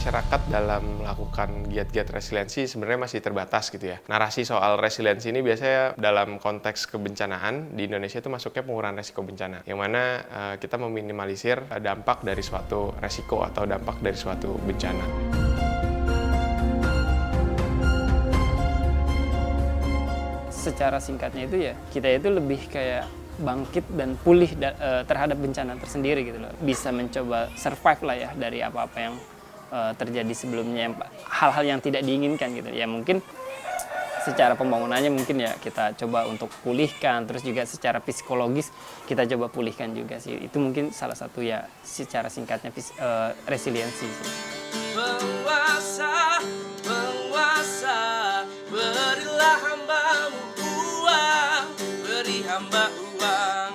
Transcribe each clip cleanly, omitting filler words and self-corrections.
masyarakat dalam melakukan giat-giat resiliensi sebenarnya masih terbatas gitu ya. Narasi soal resiliensi ini biasanya dalam konteks kebencanaan di Indonesia itu masuknya pengurangan resiko bencana, yang mana kita meminimalisir dampak dari suatu resiko atau dampak dari suatu bencana. Secara singkatnya itu ya, kita itu lebih kayak bangkit dan pulih terhadap bencana tersendiri gitu loh. Bisa mencoba survive lah ya dari apa-apa yang terjadi sebelumnya, hal-hal yang tidak diinginkan gitu. Ya mungkin secara pembangunannya mungkin ya kita coba untuk pulihkan, terus juga secara psikologis kita coba pulihkan juga sih. Itu mungkin salah satu ya secara singkatnya resiliensi sih. Penguasa, penguasa, berilah hambamu uang, beri hamba uang,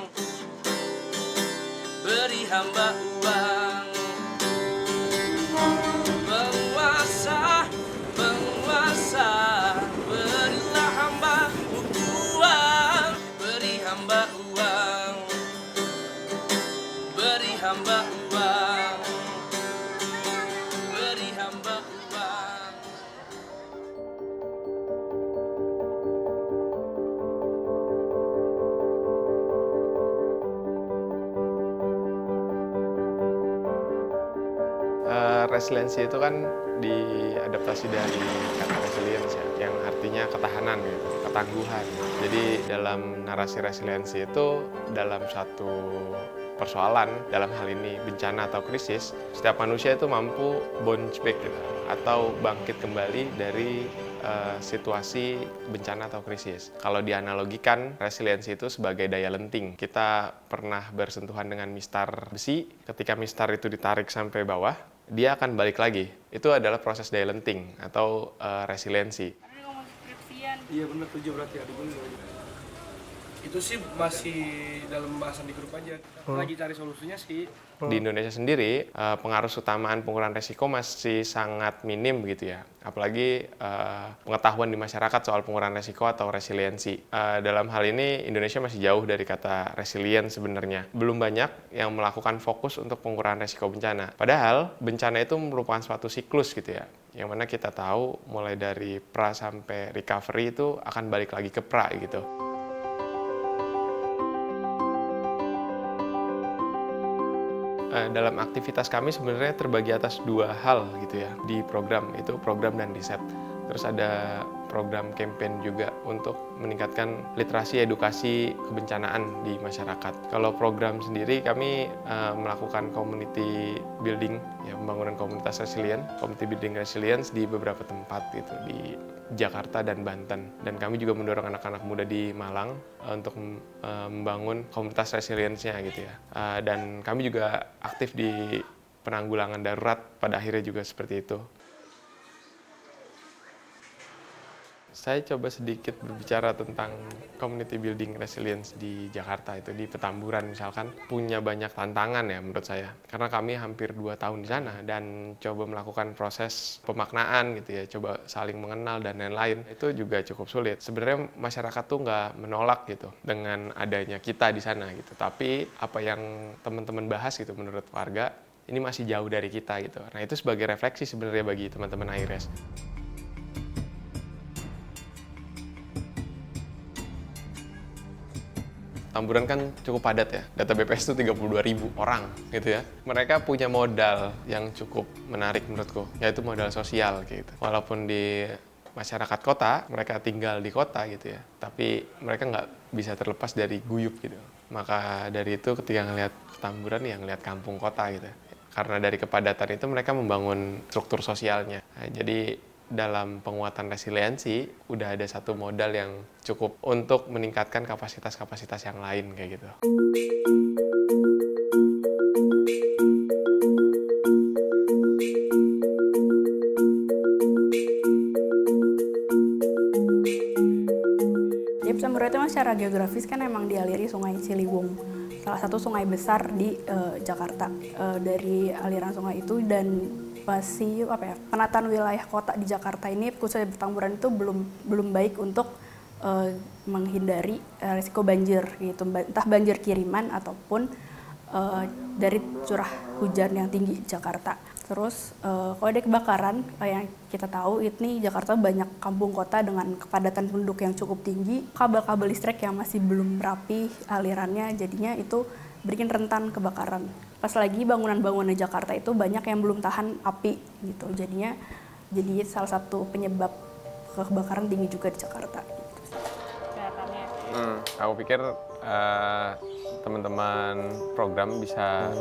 beri hamba uang. Penguasa, penguasa, berilah hambamu uang, beri hamba uang, beri hamba uang, beri hamba uang. Resiliensi itu kan diadaptasi dari kata resilience ya, yang artinya ketahanan gitu, ketangguhan. Jadi dalam narasi resiliensi itu dalam satu persoalan, dalam hal ini bencana atau krisis, setiap manusia itu mampu bounce back gitu, atau bangkit kembali dari situasi bencana atau krisis. Kalau dianalogikan, resiliensi itu sebagai daya lenting. Kita pernah bersentuhan dengan mistar besi, ketika mistar itu ditarik sampai bawah, dia akan balik lagi. Itu adalah proses daya lenting atau resiliensi. Karena ngomong skripsian. Iya benar, 7 berarti adik gue. Itu sih masih dalam pembahasan di grup aja. Lagi cari solusinya sih. Di Indonesia sendiri, pengaruh utamaan pengurangan resiko masih sangat minim gitu ya. Apalagi pengetahuan di masyarakat soal pengurangan resiko atau resiliensi. Dalam hal ini Indonesia masih jauh dari kata resilient sebenarnya. Belum banyak yang melakukan fokus untuk pengurangan resiko bencana. Padahal bencana itu merupakan suatu siklus gitu ya. Yang mana kita tahu mulai dari pra sampai recovery itu akan balik lagi ke pra gitu. Dalam aktivitas kami sebenarnya terbagi atas dua hal gitu ya di program, itu program dan riset. Terus ada program campaign juga untuk meningkatkan literasi edukasi kebencanaan di masyarakat. Kalau program sendiri kami melakukan community building, ya, pembangunan komunitas resilient, community building resilience di beberapa tempat gitu di Jakarta dan Banten. Dan kami juga mendorong anak-anak muda di Malang untuk membangun komunitas resilience-nya gitu ya. Dan kami juga aktif di penanggulangan darurat, pada akhirnya juga seperti itu. Saya coba sedikit berbicara tentang community building resilience di Jakarta, itu di Petamburan misalkan, punya banyak tantangan ya menurut saya. Karena kami hampir 2 tahun di sana dan coba melakukan proses pemaknaan gitu ya, coba saling mengenal dan lain-lain. Itu juga cukup sulit. Sebenarnya masyarakat tuh nggak menolak gitu dengan adanya kita di sana gitu. Tapi apa yang teman-teman bahas gitu menurut warga, ini masih jauh dari kita gitu. Nah itu sebagai refleksi sebenarnya bagi teman-teman AIRES. Petamburan kan cukup padat ya, data BPS itu 32.000 orang gitu ya. Mereka punya modal yang cukup menarik menurutku, yaitu modal sosial gitu. Walaupun di masyarakat kota, mereka tinggal di kota gitu ya, tapi mereka nggak bisa terlepas dari guyub gitu. Maka dari itu ketika ngelihat Petamburan ya ngelihat kampung kota gitu. Karena dari kepadatan itu mereka membangun struktur sosialnya. Nah, jadi dalam penguatan resiliensi udah ada satu modal yang cukup untuk meningkatkan kapasitas-kapasitas yang lain kayak gitu. Jadi Petamburan itu secara geografis kan emang dialiri Sungai Ciliwung, salah satu sungai besar di Jakarta. Dari aliran sungai itu dan masih penataan wilayah kota di Jakarta ini khususnya Petamburan itu belum baik untuk menghindari risiko banjir gitu, entah banjir kiriman ataupun dari curah hujan yang tinggi di Jakarta. Terus kalau ada kebakaran, yang kita tahu ini Jakarta banyak kampung kota dengan kepadatan penduduk yang cukup tinggi, kabel-kabel listrik yang masih belum rapi alirannya, jadinya itu bikin rentan kebakaran. Pas lagi bangunan-bangunan di Jakarta itu banyak yang belum tahan api gitu, jadinya jadi salah satu penyebab kebakaran tinggi juga di Jakarta. Aku pikir teman-teman program bisa.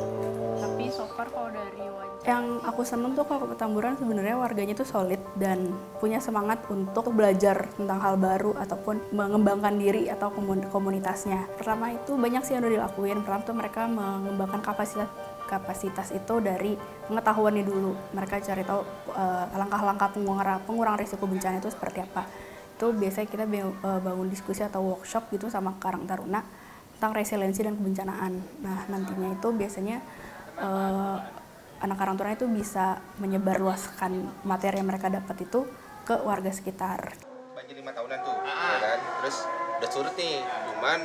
Tapi so far kalau dari yang aku seneng tuh kalau Petamburan sebenarnya warganya tuh solid dan punya semangat untuk belajar tentang hal baru ataupun mengembangkan diri atau komunitasnya. Pertama itu banyak sih yang udah dilakuin. Pertama tuh mereka mengembangkan kapasitas itu dari pengetahuannya dulu. Mereka cari tahu langkah-langkah pengurangan risiko bencana itu seperti apa. Itu biasanya kita bangun diskusi atau workshop gitu sama Karang Taruna tentang resiliensi dan kebencanaan. Nah, nantinya itu biasanya anak Karang Taruna itu bisa menyebarluaskan materi yang mereka dapat itu ke warga sekitar. Banjir 5 tahunan tuh, ya kan? Terus udah surut nih, cuman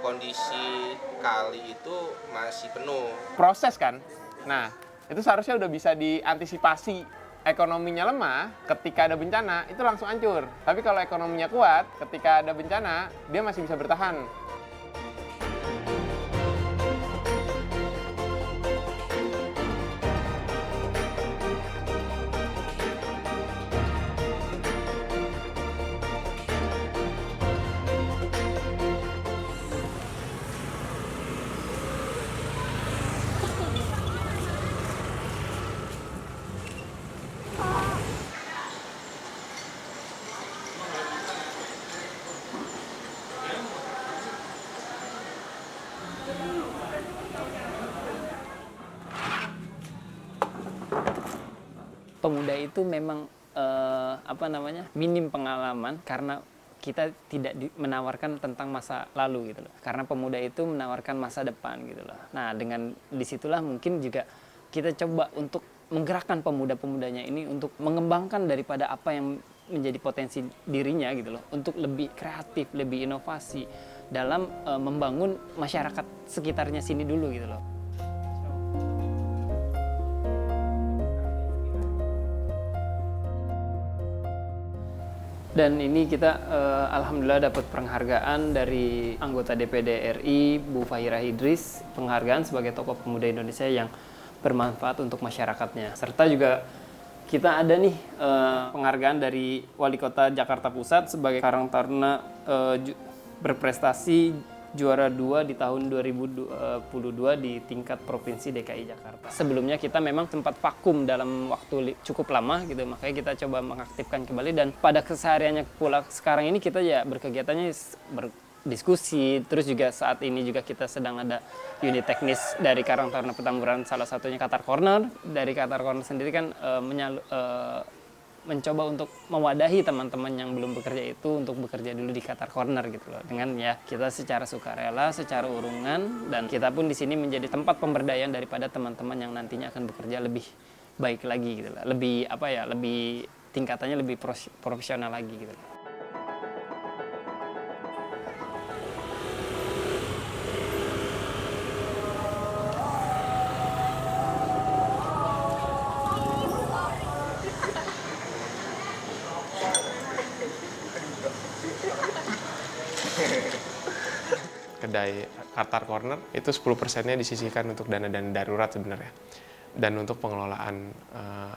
kondisi kali itu masih penuh. Proses kan? Nah, itu seharusnya udah bisa diantisipasi. Ekonominya lemah, ketika ada bencana, itu langsung hancur. Tapi kalau ekonominya kuat, ketika ada bencana, dia masih bisa bertahan. Pemuda itu memang minim pengalaman karena kita tidak menawarkan tentang masa lalu gitu loh. Karena pemuda itu menawarkan masa depan gitu loh. Nah, dengan disitulah mungkin juga kita coba untuk menggerakkan pemuda-pemudanya ini untuk mengembangkan daripada apa yang menjadi potensi dirinya gitu loh, untuk lebih kreatif, lebih inovasi dalam membangun masyarakat sekitarnya sini dulu gitu loh. Dan ini kita alhamdulillah dapat penghargaan dari anggota DPD RI Bu Fahira Idris, penghargaan sebagai tokoh pemuda Indonesia yang bermanfaat untuk masyarakatnya. Serta juga kita ada nih penghargaan dari Wali Kota Jakarta Pusat sebagai Karang Taruna berprestasi juara 2 di tahun 2022 di tingkat Provinsi DKI Jakarta. Sebelumnya kita memang sempat vakum dalam waktu cukup lama gitu, makanya kita coba mengaktifkan kembali dan pada kesehariannya pula sekarang ini kita ya berkegiatannya berdiskusi, terus juga saat ini juga kita sedang ada unit teknis dari Karang Taruna Petamburan, salah satunya Qatar Corner. Dari Qatar Corner sendiri kan mencoba untuk mewadahi teman-teman yang belum bekerja itu untuk bekerja dulu di Qatar Corner gitu loh. Dengan ya kita secara sukarela, secara urungan, dan kita pun di sini menjadi tempat pemberdayaan daripada teman-teman yang nantinya akan bekerja lebih baik lagi gitu loh. Lebih lebih tingkatannya lebih profesional lagi gitu loh. Kedai Qatar Corner itu 10%-nya disisihkan untuk dana-dana darurat sebenarnya, dan untuk pengelolaan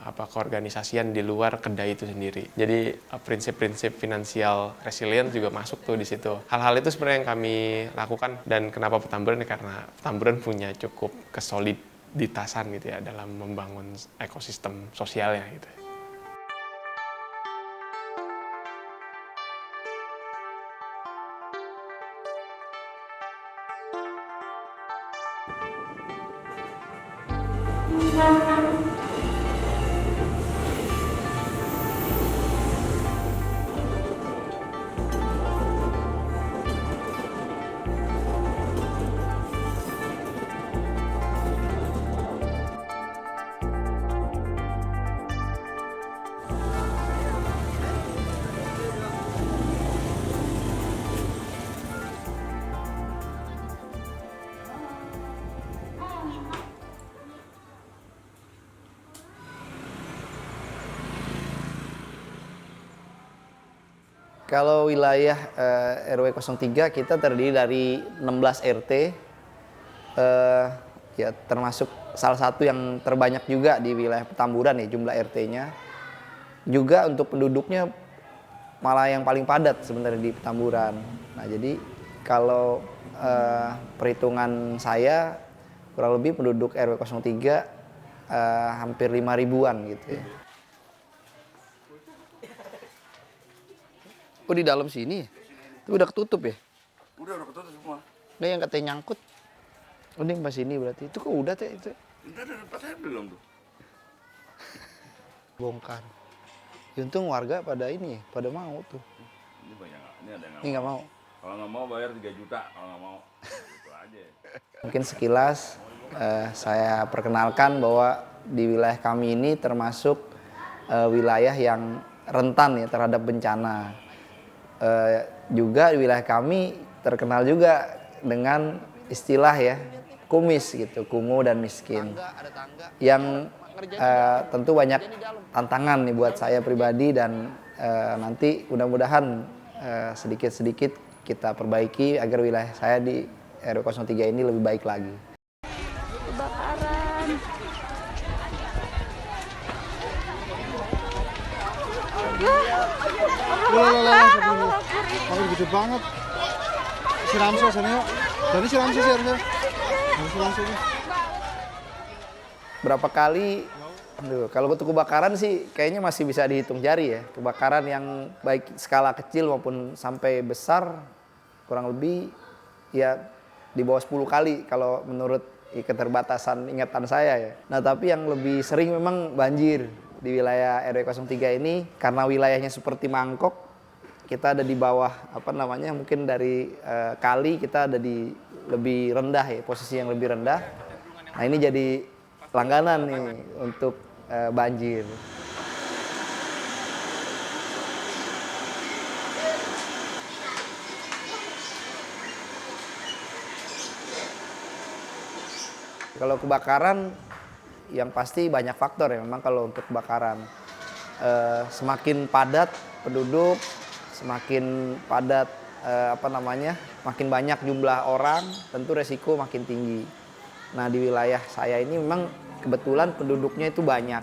keorganisasian di luar kedai itu sendiri. Jadi prinsip-prinsip finansial resilient juga masuk tuh di situ. Hal-hal itu sebenarnya yang kami lakukan. Dan kenapa Petamburan? Karena Petamburan punya cukup kesoliditasan gitu ya dalam membangun ekosistem sosialnya gitu. Kalau wilayah RW 03 kita terdiri dari 16 RT, ya termasuk salah satu yang terbanyak juga di wilayah Petamburan ya jumlah RT-nya. Juga untuk penduduknya malah yang paling padat sebenarnya di Petamburan. Nah jadi kalau perhitungan saya kurang lebih penduduk RW 03 hampir 5.000-an gitu ya. Oh di dalam sini? Itu udah ketutup ya? Udah ketutup semua. Nggak yang katanya nyangkut. Oh ini pas ini berarti. Itu kok udah teh itu? Udah saya belum tuh. Bongkar. Ya, untung warga pada ini ya, pada mau tuh. Ini banyak, ini ada yang Ini nggak mau. Kalau nggak mau bayar 3 juta, kalau nggak mau. Itu aja. Mungkin sekilas saya perkenalkan bahwa di wilayah kami ini termasuk wilayah yang rentan ya terhadap bencana. Juga di wilayah kami terkenal juga dengan istilah ya kumis gitu, kumuh dan miskin. Yang tentu banyak tantangan nih buat saya pribadi dan nanti mudah-mudahan sedikit-sedikit kita perbaiki agar wilayah saya di RW 03 ini lebih baik lagi. Kebakaran. Air gede banget. Si Ramses sana yuk. Dari si Ramses ya harusnya. Harus langsung. Berapa kali, kalau untuk kebakaran sih kayaknya masih bisa dihitung jari ya. Kebakaran yang baik skala kecil maupun sampai besar kurang lebih ya di bawah 10 kali kalau menurut keterbatasan ingatan saya ya. Nah tapi yang lebih sering memang banjir di wilayah RW 03 ini karena wilayahnya seperti mangkok, kita ada di bawah mungkin dari kali kita ada di lebih rendah ya, posisi yang lebih rendah. Nah ini jadi langganan nih untuk banjir. Kalau kebakaran yang pasti banyak faktor ya memang kalau untuk kebakaran. Semakin padat penduduk, semakin padat makin banyak jumlah orang, tentu resiko makin tinggi. Nah di wilayah saya ini memang kebetulan penduduknya itu banyak.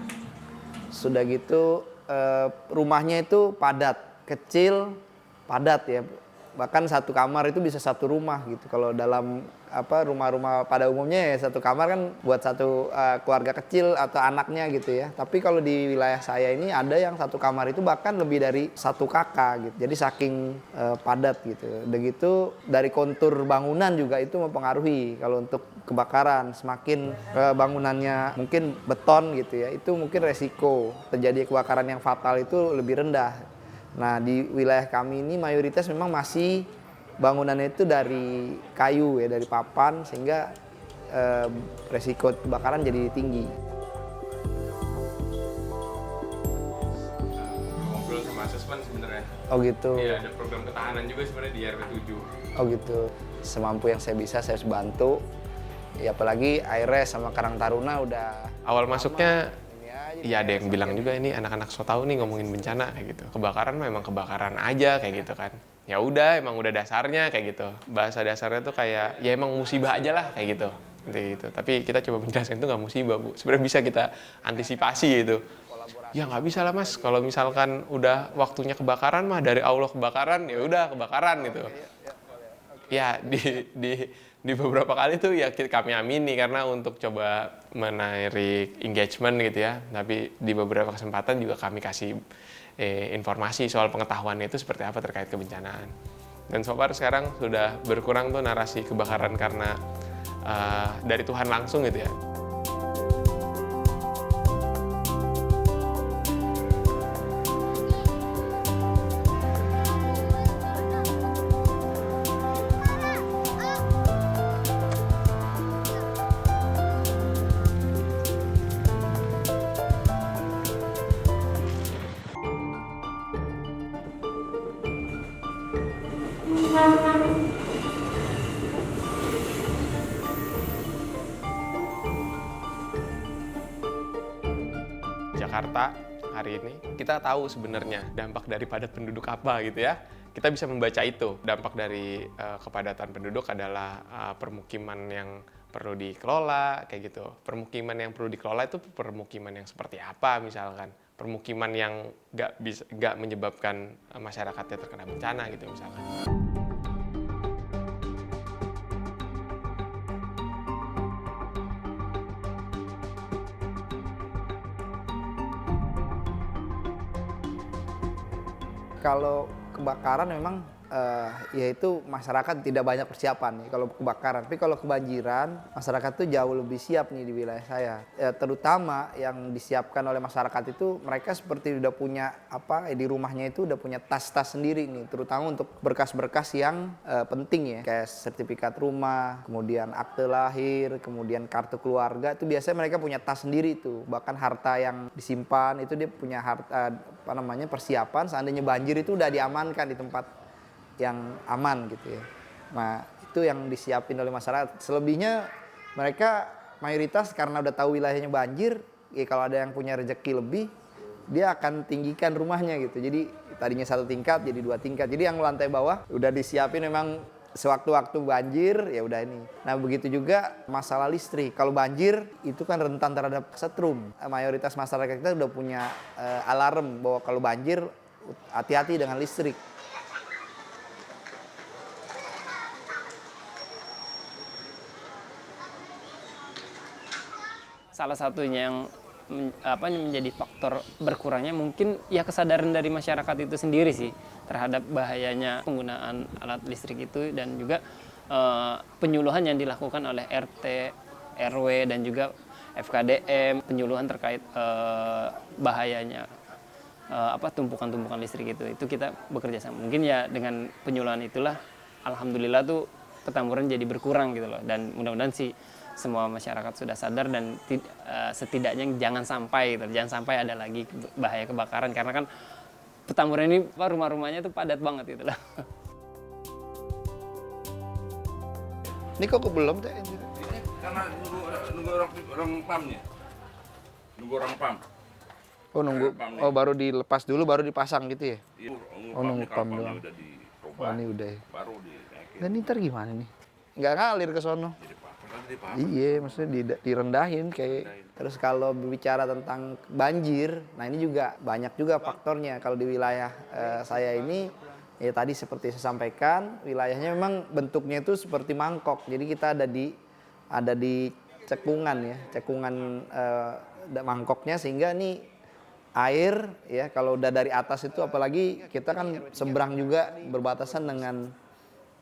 Sudah gitu rumahnya itu padat, kecil, padat ya. Bahkan satu kamar itu bisa satu rumah gitu. Kalau dalam rumah-rumah pada umumnya ya satu kamar kan buat satu keluarga kecil atau anaknya gitu ya. Tapi kalau di wilayah saya ini ada yang satu kamar itu bahkan lebih dari satu kakak gitu. Jadi saking padat gitu. Udah gitu dari kontur bangunan juga itu mempengaruhi kalau untuk kebakaran. Semakin bangunannya mungkin beton gitu ya, itu mungkin resiko terjadi kebakaran yang fatal itu lebih rendah. Nah di wilayah kami ini mayoritas memang masih bangunannya itu dari kayu ya, dari papan sehingga resiko kebakaran jadi tinggi. Ngobrol sama asesmen sebenarnya. Oh gitu. Iya, ada program ketahanan juga sebenarnya di RW 7. Oh gitu. Semampu yang saya bisa saya harus bantu. Ya apalagi Aires sama Karang Taruna udah Awal masuknya iya ada yang bilang juga ini anak-anak so tau nih ngomongin bencana kayak gitu. Kebakaran memang kebakaran aja kayak gitu kan. Ya udah emang udah dasarnya kayak gitu. Bahasa dasarnya tuh kayak ya emang musibah aja lah kayak gitu. Gitu. Tapi kita coba menjelaskan itu nggak musibah Bu. Sebenarnya bisa kita antisipasi gitu. Ya nggak bisa lah Mas. Kalau misalkan udah waktunya kebakaran mah dari Allah kebakaran ya udah kebakaran gitu. Ya di beberapa kali tuh ya kami amini karena untuk coba menarik engagement gitu ya. Tapi di beberapa kesempatan juga kami kasih informasi soal pengetahuannya itu seperti apa terkait kebencanaan. Dan so far sekarang sudah berkurang tuh narasi kebakaran karena dari Tuhan langsung gitu ya. Jakarta hari ini, kita tahu sebenarnya dampak dari padat penduduk apa gitu ya. Kita bisa membaca itu. Dampak dari kepadatan penduduk adalah permukiman yang perlu dikelola, kayak gitu. Permukiman yang perlu dikelola itu permukiman yang seperti apa misalkan. Permukiman yang nggak menyebabkan masyarakatnya terkena bencana gitu misalkan. Kalau kebakaran memang yaitu masyarakat tidak banyak persiapan nih kalau kebakaran. Tapi kalau kebanjiran, masyarakat tuh jauh lebih siap nih di wilayah saya. Terutama yang disiapkan oleh masyarakat itu mereka seperti udah punya di rumahnya itu udah punya tas-tas sendiri nih, terutama untuk berkas-berkas yang penting ya, kayak sertifikat rumah, kemudian akte lahir, kemudian kartu keluarga. Itu biasanya mereka punya tas sendiri tuh. Bahkan harta yang disimpan itu dia punya harta persiapan seandainya banjir itu udah diamankan di tempat yang aman gitu ya. Nah itu yang disiapin oleh masyarakat. Selebihnya mereka mayoritas karena udah tahu wilayahnya banjir, ya kalau ada yang punya rezeki lebih, dia akan tinggikan rumahnya gitu. Jadi tadinya 1 tingkat jadi 2 tingkat. Jadi yang lantai bawah udah disiapin memang sewaktu-waktu banjir ya udah ini. Nah begitu juga masalah listrik. Kalau banjir itu kan rentan terhadap setrum. Mayoritas masyarakat kita udah punya alarm bahwa kalau banjir hati-hati dengan listrik. Salah satunya yang menjadi faktor berkurangnya mungkin ya kesadaran dari masyarakat itu sendiri sih terhadap bahayanya penggunaan alat listrik itu, dan juga penyuluhan yang dilakukan oleh RT, RW dan juga FKDM, penyuluhan terkait bahayanya tumpukan-tumpukan listrik itu kita bekerja sama. Mungkin ya dengan penyuluhan itulah alhamdulillah tuh Petamburan jadi berkurang gitu loh, dan mudah-mudahan sih semua masyarakat sudah sadar dan setidaknya jangan sampai ada lagi bahaya kebakaran, karena kan Petamburan ini rumah-rumahnya itu padat banget gitu lah. Ini kok belum teh? Karena nunggu orang PAM-nya. Nunggu orang PAM. Oh nunggu. Oh baru dilepas dulu baru dipasang gitu ya? Iya, nunggu PAM doang. udah dicoba. Oh ini udah ya. Baru dinaikin. Dan ini ntar gimana nih? Nggak ngalir ke sono. Iya, maksudnya direndahin kayak. Terus kalau berbicara tentang banjir, nah ini juga banyak juga faktornya. Kalau di wilayah saya ini, ya tadi seperti saya sampaikan, wilayahnya memang bentuknya itu seperti mangkok. Jadi kita ada di cekungan ya, cekungan mangkoknya, sehingga ini air ya kalau udah dari atas itu, apalagi kita kan seberang juga berbatasan dengan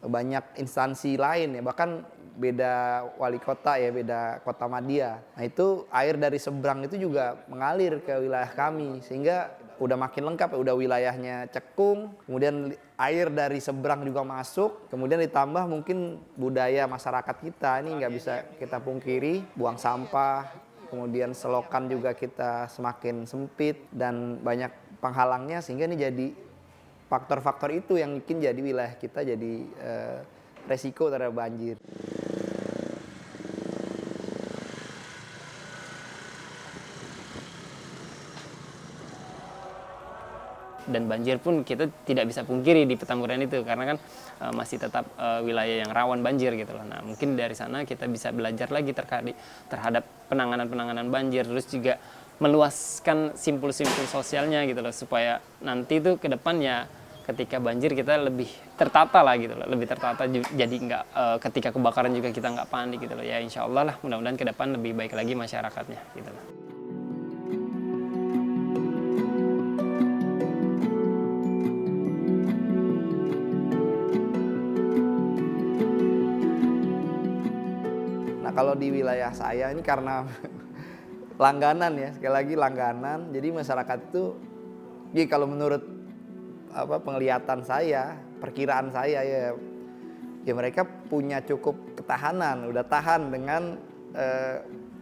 banyak instansi lain ya, bahkan beda wali kota ya, beda kota madya. Nah itu air dari seberang itu juga mengalir ke wilayah kami, sehingga udah makin lengkap ya, udah wilayahnya cekung, kemudian air dari seberang juga masuk, kemudian ditambah mungkin budaya masyarakat kita ini nggak bisa kita pungkiri, buang sampah, kemudian selokan juga kita semakin sempit dan banyak penghalangnya, sehingga ini jadi faktor-faktor itu yang mungkin jadi wilayah kita jadi resiko terhadap banjir. Dan banjir pun kita tidak bisa pungkiri di Petamburan itu, karena kan masih tetap wilayah yang rawan banjir gitu loh. Nah mungkin dari sana kita bisa belajar lagi terhadap penanganan banjir, terus juga meluaskan simpul-simpul sosialnya gitu loh, supaya nanti tuh ke depannya ketika banjir kita lebih tertata lah gitu loh, lebih tertata, jadi nggak ketika kebakaran juga kita nggak panik gitu loh ya. Insya Allah lah, mudah-mudahan ke depan lebih baik lagi masyarakatnya gitu loh. Nah kalau di wilayah saya ini karena langganan ya, sekali lagi langganan, jadi masyarakat itu, jadi kalau menurut penglihatan saya, perkiraan saya ya mereka punya cukup ketahanan, udah tahan dengan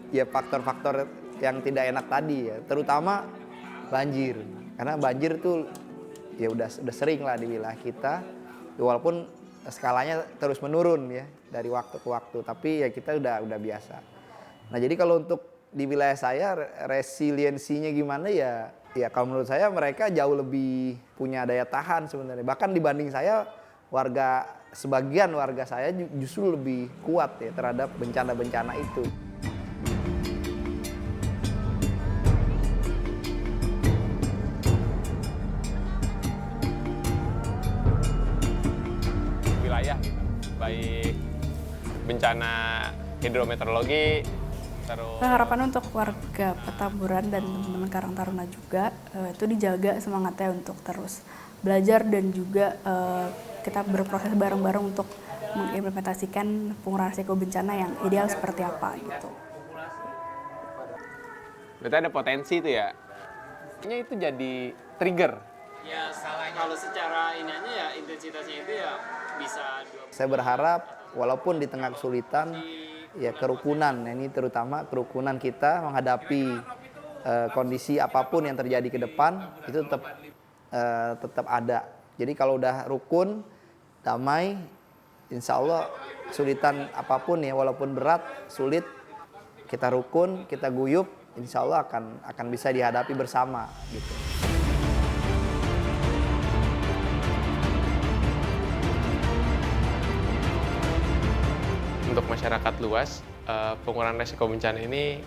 ya faktor-faktor yang tidak enak tadi ya, terutama banjir, karena banjir tuh ya udah sering lah di wilayah kita, walaupun skalanya terus menurun ya dari waktu ke waktu, tapi ya kita udah biasa. Nah jadi kalau untuk di wilayah saya resiliensinya gimana ya, Ya kalau menurut saya mereka jauh lebih punya daya tahan sebenarnya. Bahkan dibanding saya, sebagian warga saya justru lebih kuat ya terhadap bencana-bencana itu. Wilayah gitu, baik bencana hidrometeorologi, terus Harapan untuk warga Petamburan dan teman-teman Karang Taruna juga itu dijaga semangatnya untuk terus belajar dan juga kita berproses bareng-bareng untuk mengimplementasikan pengurangan risiko bencana yang ideal seperti apa gitu. berarti ada potensi itu ya. Ini itu jadi trigger. Ya kalau secara iniannya ya intensitasnya itu ya bisa Saya berharap walaupun di tengah kesulitan, ya kerukunan, ini terutama kerukunan kita menghadapi kondisi apapun yang terjadi ke depan itu tetap ada. Jadi kalau udah rukun, damai, insya Allah kesulitan apapun ya, walaupun berat, sulit, kita rukun, kita guyup, insya Allah akan bisa dihadapi bersama gitu. Untuk masyarakat luas, pengurangan resiko bencana ini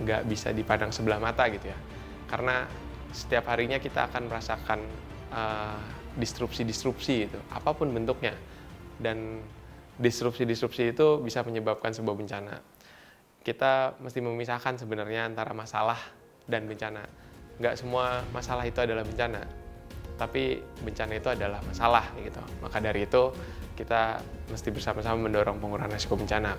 nggak bisa dipandang sebelah mata gitu ya. Karena setiap harinya kita akan merasakan disrupsi-disrupsi itu, apapun bentuknya. Dan disrupsi-disrupsi itu bisa menyebabkan sebuah bencana. Kita mesti memisahkan sebenarnya antara masalah dan bencana. Nggak semua masalah itu adalah bencana, tapi bencana itu adalah masalah gitu. Maka dari itu kita mesti bersama-sama mendorong pengurangan risiko bencana.